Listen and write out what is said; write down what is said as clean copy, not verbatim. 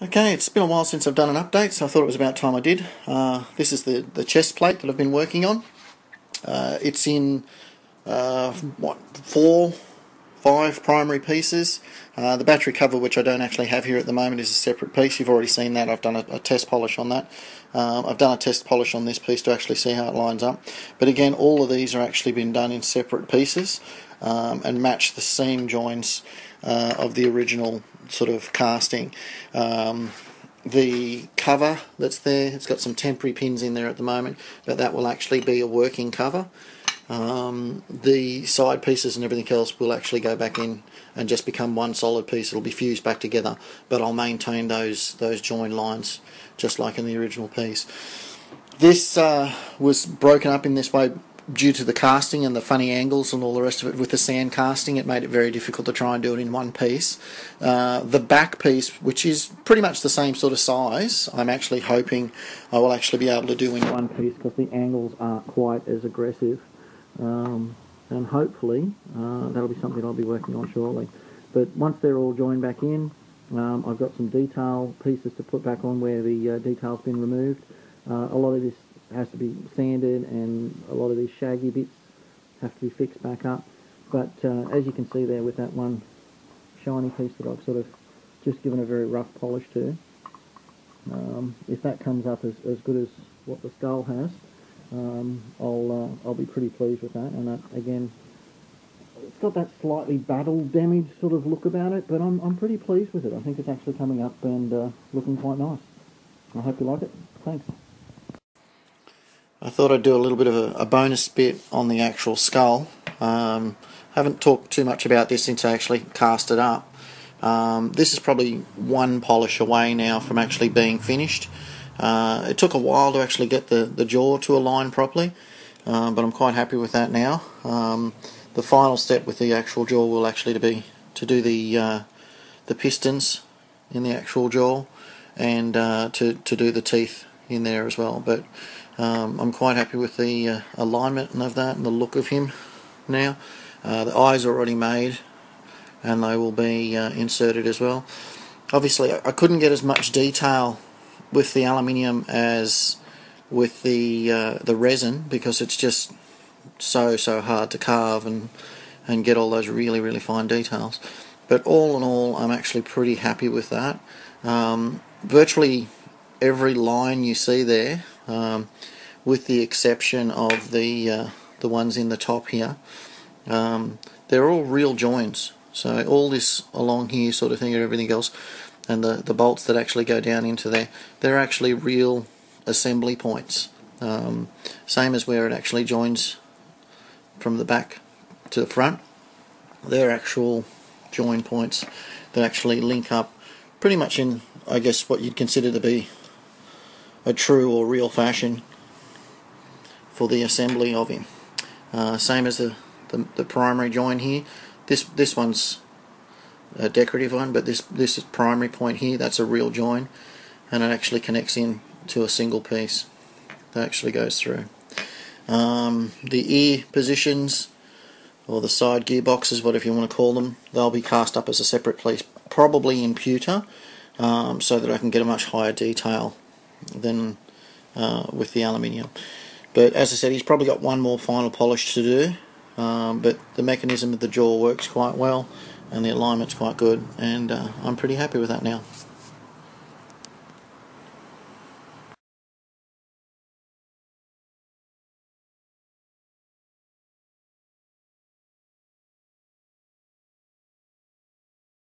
Okay, it's been a while since I've done an update, so I thought it was about time I did. This is the chest plate that I've been working on. It's in, four, five primary pieces. The battery cover, which I don't actually have here at the moment, is a separate piece. You've already seen that. I've done a test polish on that. I've done a test polish on this piece to actually see how it lines up. But again, all of these are actually been done in separate pieces and match the seam joins of the original sort of casting. The cover that's there, it's got some temporary pins in there at the moment, but that will actually be a working cover. The side pieces and everything else will actually go back in and just become one solid piece. It'll be fused back together, but I'll maintain those join lines just like in the original piece. This was broken up in this way due to the casting and the funny angles and all the rest of it. With the sand casting, it made it very difficult to try and do it in one piece. The back piece, which is pretty much the same sort of size, I'm actually hoping I will actually be able to do in one piece because the angles aren't quite as aggressive. And hopefully that'll be something I'll be working on shortly. But once they're all joined back in, I've got some detail pieces to put back on where the detail's been removed. A lot of this has to be sanded, and a lot of these shaggy bits have to be fixed back up. But as you can see there with that one shiny piece that I've sort of just given a very rough polish to, if that comes up as good as what the skull has, I'll be pretty pleased with that. And again, it's got that slightly battle damage sort of look about it, but I'm pretty pleased with it. I think it's actually coming up and looking quite nice. I hope you like it. Thanks. I thought I'd do a little bit of a bonus bit on the actual skull. Haven't talked too much about this since I actually cast it up. This is probably one polish away now from actually being finished. It took a while to actually get the jaw to align properly, but I'm quite happy with that now. The final step with the actual jaw will actually be to do the pistons in the actual jaw and to do the teeth in there as well. But I'm quite happy with the alignment of that and the look of him now. The eyes are already made and they will be inserted as well. Obviously I couldn't get as much detail with the aluminium as with the resin because it's just so hard to carve and get all those really fine details. But all in all, I'm actually pretty happy with that. Virtually every line you see there, with the exception of the ones in the top here, they're all real joins. So all this along here sort of thing and everything else, and the bolts that actually go down into there, they're actually real assembly points. Same as where it actually joins from the back to the front. They're actual join points that actually link up pretty much in, I guess, what you'd consider to be a true or real fashion for the assembly of him. Same as the primary join here. This one's a decorative one, but this is primary point here. That's a real join, and it actually connects in to a single piece that actually goes through. The ear positions, or the side gearboxes, whatever you want to call them, they'll be cast up as a separate piece, probably in pewter, so that I can get a much higher detail than with the aluminium. But as I said, he's probably got one more final polish to do, but the mechanism of the jaw works quite well and the alignment's quite good, and I'm pretty happy with that now.